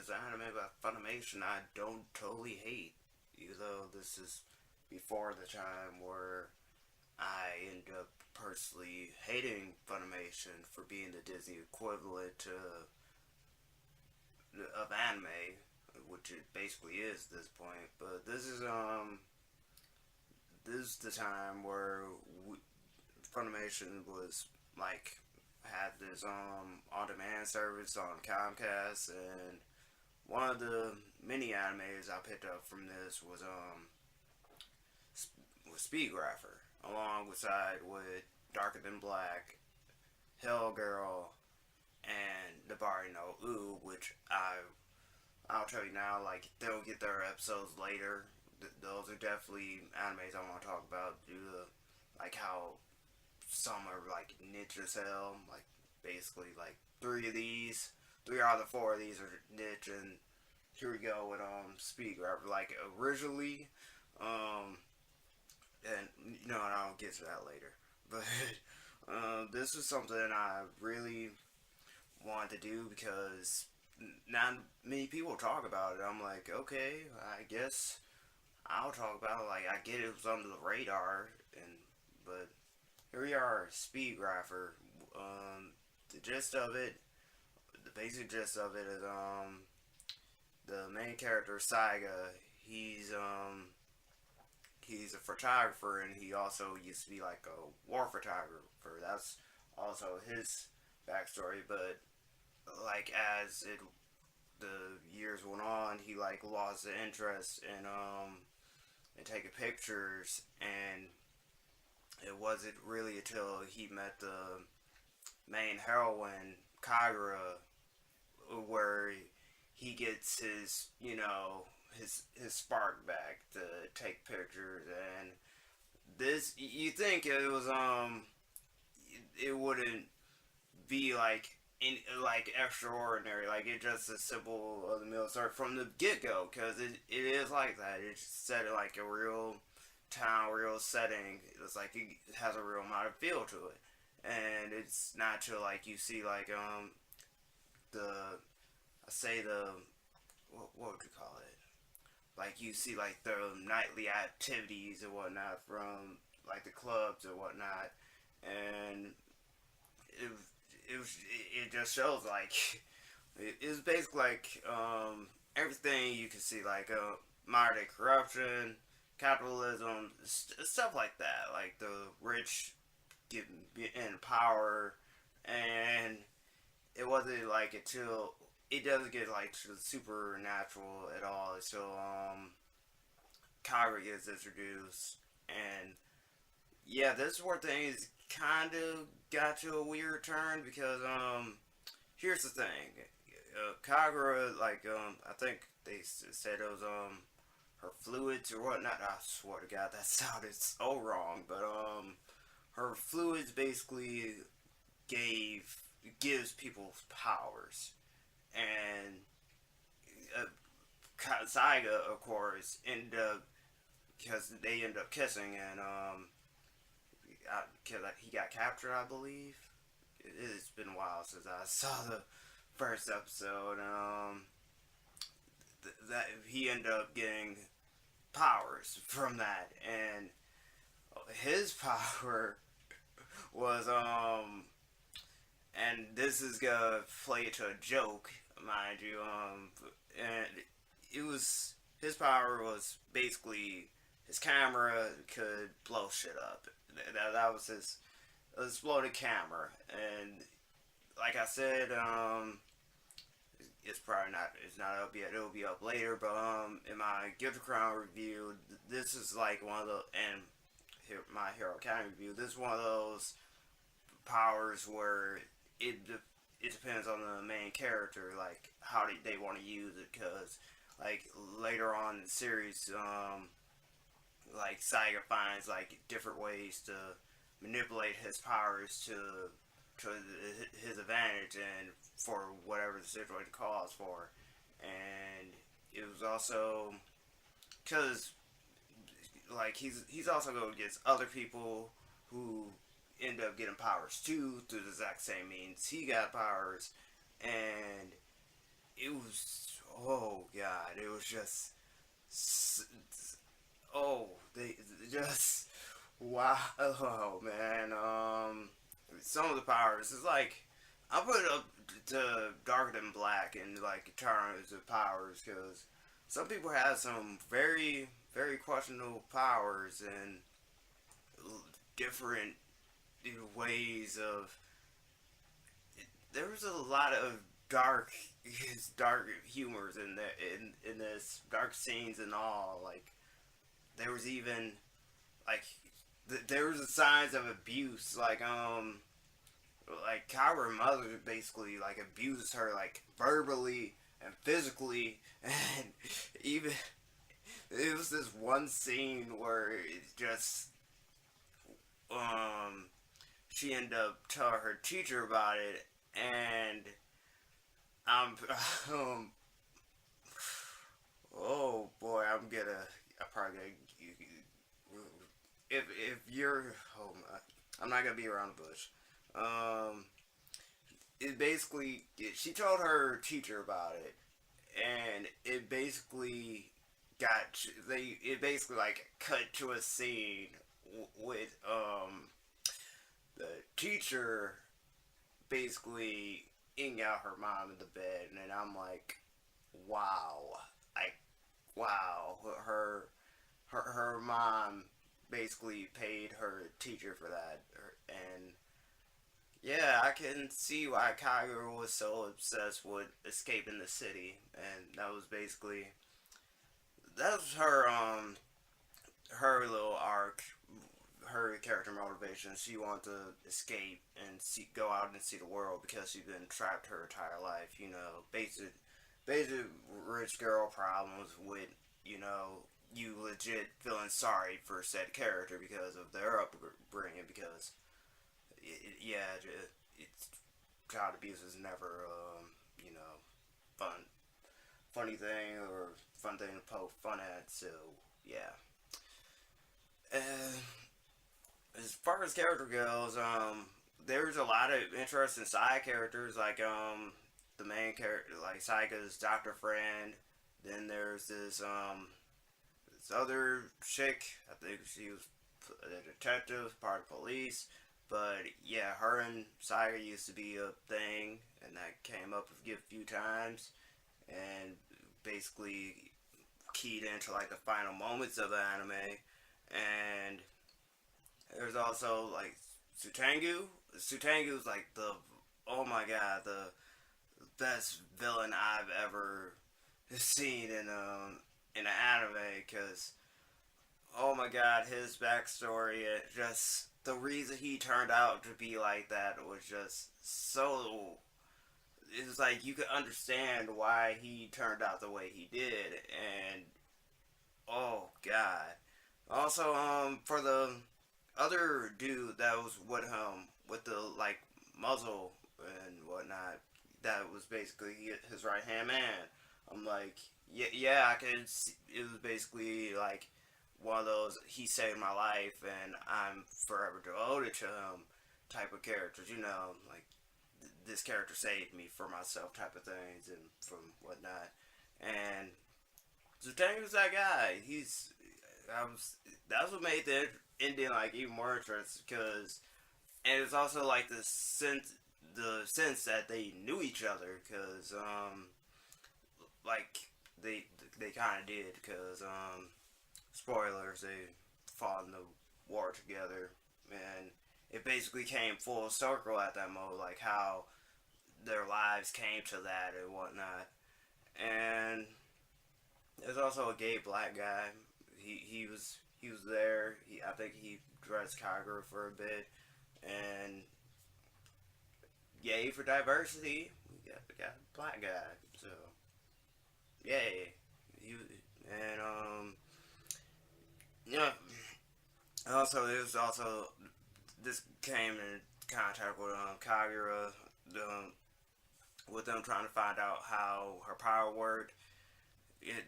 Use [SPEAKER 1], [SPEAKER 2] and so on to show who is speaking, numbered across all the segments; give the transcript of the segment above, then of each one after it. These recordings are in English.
[SPEAKER 1] is anime by Funimation I don't totally hate, even though this is before the time where I end up personally hating Funimation for being the Disney equivalent of anime, which it basically is at this point. But this is the time where Funimation was like had this on demand service on Comcast, and one of the mini animes I picked up from this was Speed Grapher, alongside with Darker Than Black, Hell Girl, and Nabari no U, which I'll tell you now, like they'll get their episodes later. Those are definitely animes I want to talk about due to like how some are like niche as hell. Like basically like three out of the four of these are niche, and here we go with Speed Grabber. Like originally, um, and I'll get to that later. But this is something I really wanted to do because not many people talk about it. I'm like, okay, I guess I'll talk about it. Like I get it was under the radar, and but here we are, Speed Grapher. The gist of it, the basic gist of it is the main character Saiga. He's um he's a photographer, and he also used to be like a war photographer. That's also his backstory. But like as it the years went on, he like lost the interest in taking pictures, and it wasn't really until he met the main heroine Kagura where he gets his spark back to take pictures. And this you think it was it wouldn't be like extraordinary, like it's just a simple of the mill start from the get-go, because it is like that. It's set in like a real town, real setting. It's like it has a real amount of feel to it, and it's not till like you see like the I say the what would you call it, like you see like the nightly activities and whatnot from like the clubs and whatnot. And it it just shows like it's basically like everything you can see, like modern day corruption, capitalism, stuff like that, like the rich getting in power. And it wasn't like until it doesn't get like supernatural at all until Kyrie gets introduced. And yeah, this is where things kind of got to a weird turn because here's the thing, Kagura, like I think they said it was her fluids or whatnot. I swear to God that sounded so wrong, but her fluids basically gave gives people powers. And uh, Saiga, of course, ended up because they ended up kissing, and he got captured, I believe. It's been a while since I saw the first episode. That he ended up getting powers from that, and his power was and this is gonna play to a joke, mind you. And it was his power was basically his camera could blow shit up. That was his exploded camera. And like I said, it's not up yet. It'll be up later. But in my Guilty Crown review, this is like one of the and here, my Hero Academy review. This is one of those powers where it it depends on the main character, like how they want to use it. Because like later on in the series, like Saiga finds like different ways to manipulate his powers to his advantage and for whatever the situation calls for. And it was also because like he's also going against other people who end up getting powers too through the exact same means he got powers. And it was was just oh, they just wow, oh man. Some of the powers is like I put it up to Darker Than Black in like terms of powers because some people have some very questionable powers and different ways of. There was a lot of dark, dark humors in in this dark scenes and all. Like there was even like there was signs of abuse. Like Kyra's mother basically like abused her like verbally and physically, and even it was this one scene where it just um she ended up telling her teacher about it, and I'm um oh boy, I probably if you're oh my, I'm not gonna be around the bush. Um, it basically she told her teacher about it, and it basically it basically like cut to a scene with the teacher basically eating out her mom in the bed, and I'm like, wow, like wow, her mom basically paid her teacher for that, and yeah, I can see why Kyra was so obsessed with escaping the city, and that was basically that was her little arc, her character motivation. She wanted to escape and go out and see the world because she's been trapped her entire life. You know, basic rich girl problems with you legit feeling sorry for said character because of their upbringing. Because yeah, it's child abuse is never fun funny thing or fun thing to poke fun at. So yeah. And as far as character goes, there's a lot of interesting side characters like the main character like Saika's Doctor Friend. Then there's this other chick. I think she was a detective, part of police. But yeah, her and Saika used to be a thing, and that came up a few times, and basically keyed into like the final moments of the anime. And there's also like Sutangu. Sutangu's like the oh my god the best villain I've ever seen in an anime because oh my god his backstory just the reason he turned out to be like that was just so it was like you could understand why he turned out the way he did and oh god also for the other dude that was with the like muzzle and whatnot that was basically his right hand man. I'm like yeah I could see, it was basically like one of those he saved my life and I'm forever devoted to him type of characters, like this character saved me for myself type of things and from whatnot. And Zutang was that guy. That's what made the ending like even more interesting because and it's also like the sense that they knew each other because like they kind of did because spoilers they fought in the war together and it basically came full circle at that moment like how their lives came to that and whatnot. And there's also a gay black guy. He was there. I think he dressed Kagura for a bit and yay for diversity. We got a black guy. So yay. You and yeah. Also, there's also this came in contact with Kagura, with them trying to find out how her power worked.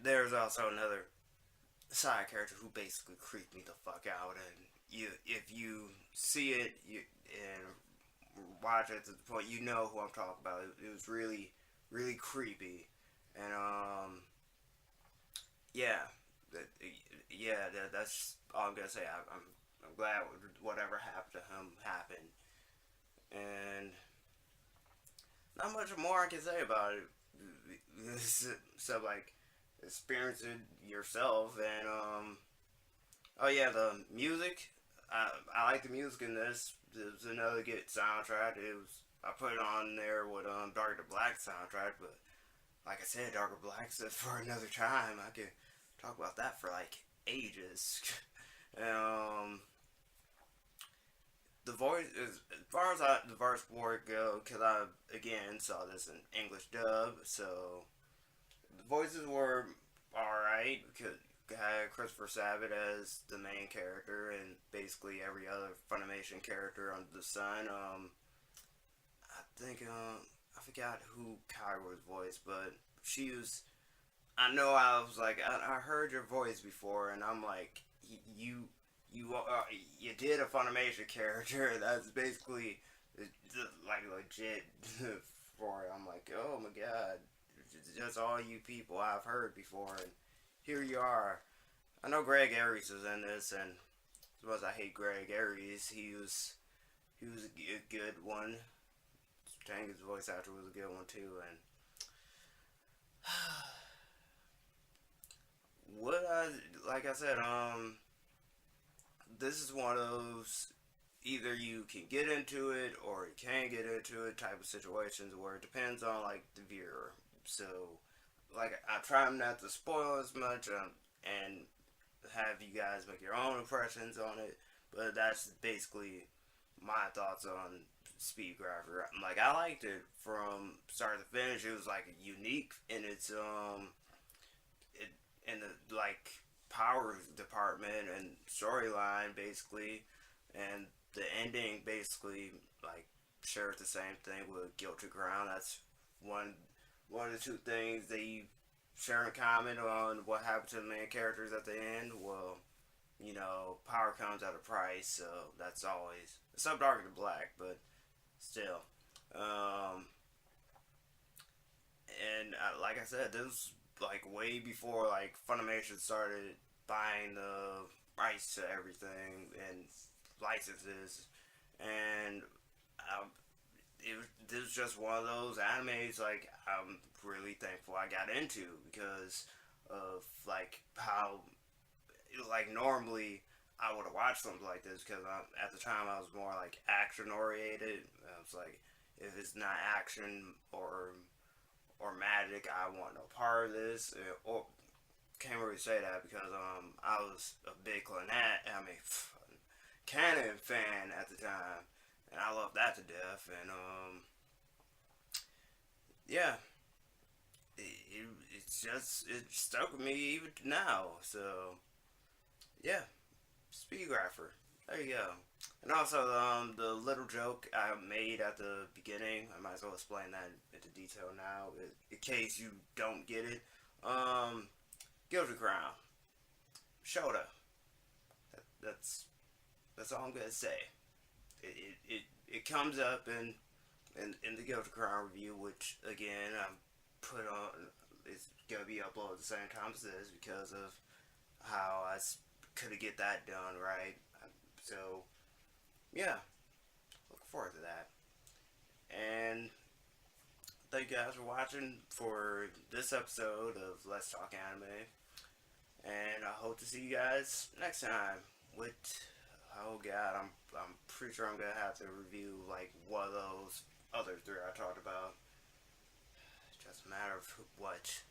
[SPEAKER 1] There's also another side character who basically creeped me the fuck out, and if you see it and watch it to the point you know who I'm talking about. It was really creepy, and yeah, that's all I'm gonna say. I'm glad whatever happened to him happened, and not much more I can say about it. So like, experience it yourself, and oh yeah, the music. I like the music in this. There's another good soundtrack. It was I put it on there with Darker the Black soundtrack, but like I said, Darker Black says for another time. I could talk about that for like ages. um, the voice as far as the verse for it go, because I again saw this in English dub, so the voices were all right. Because had Christopher Sabat as the main character, and basically every other Funimation character under the sun. I think I forgot who Kyra's voice, but she was. I know I was like I heard your voice before, and I'm like you you did a Funimation character. That's basically like legit for it. I'm like, oh my god, just all you people I've heard before, and here you are. I know Greg Aries is in this, and as much as I hate Greg Aries, he was a good one. Tanger's voice actor was a good one too, and what I like I said, this is one of those either you can get into it or you can't get into it type of situations where it depends on like the viewer. So like I try not to spoil as much and have you guys make your own impressions on it, but that's basically my thoughts on Speed Grapher. Like I liked it from start to finish. It was like unique in its it, in the like power department and storyline basically, and the ending basically like shares the same thing with Guilty Crown. That's one one of the two things they share in common on what happened to the main characters at the end. Well, power comes at a price, so that's always some darker than black, but still. Um, and like I said, this was like way before like Funimation started buying the rights to everything and licenses, and this was just one of those animes like I'm really thankful I got into because of like how like normally I would have watched something like this because at the time I was more like action oriented. I was like, if it's not action or magic, I want no part of this. Or can't really say that because I was a big Canon fan at the time, and I loved that to death. And yeah, it's just it stuck with me even now. So yeah, Speedgrapher. There you go. And also, the little joke I made at the beginning, I might as well explain that into detail now, in case you don't get it. Um, Guilty Crown, Shouta. That's all I'm gonna say. It comes up in the Guilty Crown review, which again I put on. It's gonna be uploaded at the same time as this because of how I could get that done right. So yeah, look forward to that. And thank you guys for watching for this episode of Let's Talk Anime. And I hope to see you guys next time with oh god, I'm pretty sure I'm gonna have to review like one of those other three I talked about. It's just a matter of what.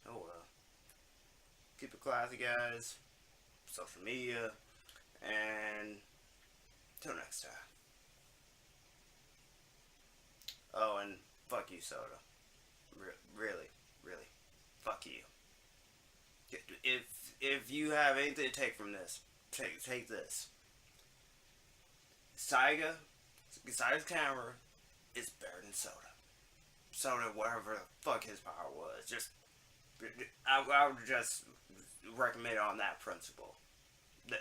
[SPEAKER 1] Oh well. Keep it classy guys. Social media and till next time. Oh, and fuck you, Soda. Really, really, fuck you. If you have anything to take from this, take this. Saiga's camera is better than Soda. Soda, whatever the fuck his power was, just I would just recommend on that principle.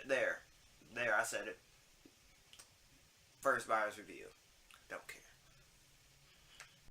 [SPEAKER 1] There, I said it. First buyer's review. Don't care.